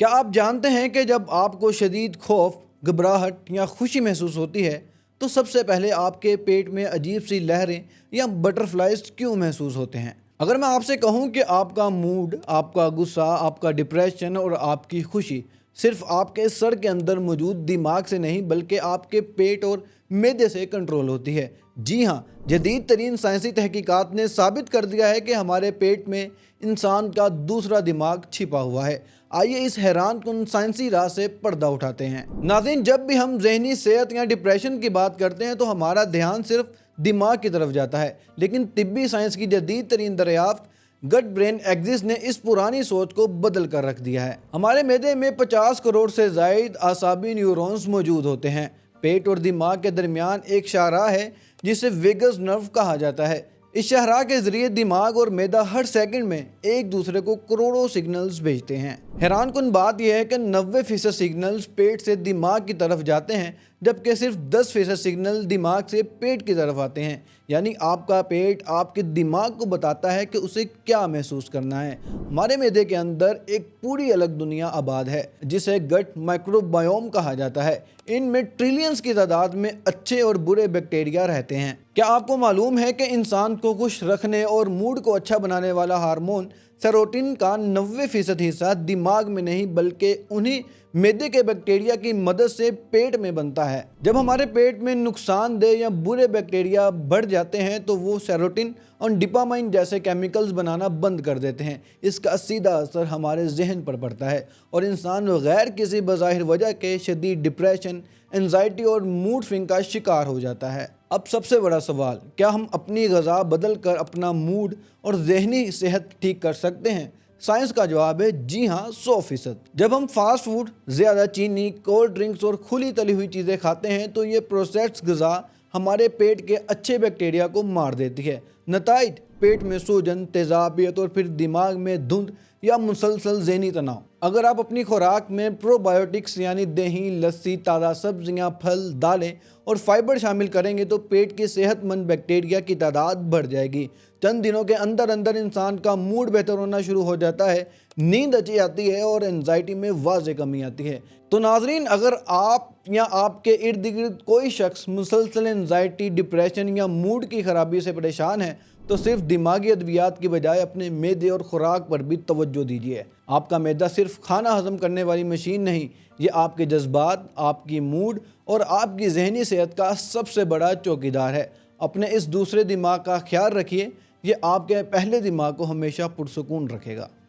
کیا آپ جانتے ہیں کہ جب آپ کو شدید خوف، گھبراہٹ یا خوشی محسوس ہوتی ہے تو سب سے پہلے آپ کے پیٹ میں عجیب سی لہریں یا بٹرفلائز کیوں محسوس ہوتے ہیں؟ اگر میں آپ سے کہوں کہ آپ کا موڈ، آپ کا غصہ، آپ کا ڈپریشن اور آپ کی خوشی صرف آپ کے سر کے اندر موجود دماغ سے نہیں بلکہ آپ کے پیٹ اور معدے سے کنٹرول ہوتی ہے۔ جی ہاں، جدید ترین سائنسی تحقیقات نے ثابت کر دیا ہے کہ ہمارے پیٹ میں انسان کا دوسرا دماغ چھپا ہوا ہے۔ آئیے اس حیران کن سائنسی راز سے پردہ اٹھاتے ہیں۔ ناظرین، جب بھی ہم ذہنی صحت یا ڈپریشن کی بات کرتے ہیں تو ہمارا دھیان صرف دماغ کی طرف جاتا ہے، لیکن طبی سائنس کی جدید ترین دریافت گٹ برین ایکسس نے اس پرانی سوچ کو بدل کر رکھ دیا ہے۔ ہمارے معدے میں 50 کروڑ سے زائد اعصابی نیورونز موجود ہوتے ہیں۔ پیٹ اور دماغ کے درمیان ایک شاہراہ ہے جسے ویگس نرو کہا جاتا ہے۔ اس شاہراہ کے ذریعے دماغ اور معدہ ہر سیکنڈ میں ایک دوسرے کو کروڑوں سگنلز بھیجتے ہیں۔ حیران کن بات یہ ہے کہ 90% سگنلز پیٹ سے دماغ کی طرف جاتے ہیں، جبکہ صرف 10% سگنل دماغ سے پیٹ کی طرف آتے ہیں۔ یعنی آپ کا پیٹ آپ کے دماغ کو بتاتا ہے کہ اسے کیا محسوس کرنا ہے۔ ہمارے معدے کے اندر ایک پوری الگ دنیا آباد ہے جسے گٹ مائکرو بایوم کہا جاتا ہے۔ ان میں ٹریلینز کی تعداد میں اچھے اور برے بیکٹیریا رہتے ہیں۔ کیا آپ کو معلوم ہے کہ انسان کو خوش رکھنے اور موڈ کو اچھا بنانے والا ہارمون سیروٹونن کا 90% حصہ دماغ میں نہیں بلکہ انہی معدے کے بیکٹیریا کی مدد سے پیٹ میں بنتا ہے؟ جب ہمارے پیٹ میں نقصان دہ یا برے بیکٹیریا بڑھ جاتے ہیں تو وہ سیروٹونن اور ڈوپامائن جیسے کیمیکلز بنانا بند کر دیتے ہیں۔ اس کا سیدھا اثر ہمارے ذہن پر پڑتا ہے اور انسان غیر کسی بظاہر وجہ کے شدید ڈپریشن، انزائٹی اور موڈ سوئنگ کا شکار ہو جاتا ہے۔ اب سب سے بڑا سوال، کیا ہم اپنی غذا بدل کر اپنا موڈ اور ذہنی صحت ٹھیک کر سکتے ہیں؟ سائنس کا جواب ہے جی ہاں، 100%۔ جب ہم فاسٹ فوڈ، زیادہ چینی، کولڈ ڈرنکس اور کھلی تلی ہوئی چیزیں کھاتے ہیں تو یہ پروسیسڈ غذا ہمارے پیٹ کے اچھے بیکٹیریا کو مار دیتی ہے۔ نتائج: پیٹ میں سوجن، تیزابیت اور پھر دماغ میں دھند یا مسلسل ذہنی تناؤ۔ اگر آپ اپنی خوراک میں پرو بایوٹکس یعنی دہی، لسی، تازہ سبزیاں، پھل، دالیں اور فائبر شامل کریں گے تو پیٹ کے صحت مند بیکٹیریا کی تعداد بڑھ جائے گی۔ چند دنوں کے اندر انسان کا موڈ بہتر ہونا شروع ہو جاتا ہے، نیند اچھی آتی ہے اور انزائٹی میں واضح کمی آتی ہے۔ تو ناظرین، اگر آپ یا آپ کے ارد گرد کوئی شخص مسلسل انزائٹی، ڈپریشن یا موڈ کی خرابی سے پریشان ہے تو صرف دماغی ادویات کی بجائے اپنے معدے اور خوراک پر بھی توجہ دیجیے۔ آپ کا معدہ صرف کھانا ہضم کرنے والی مشین نہیں، یہ آپ کے جذبات، آپ کی موڈ اور آپ کی ذہنی صحت کا سب سے بڑا چوکیدار ہے۔ اپنے اس دوسرے دماغ کا خیال رکھیے، یہ آپ کے پہلے دماغ کو ہمیشہ پرسکون رکھے گا۔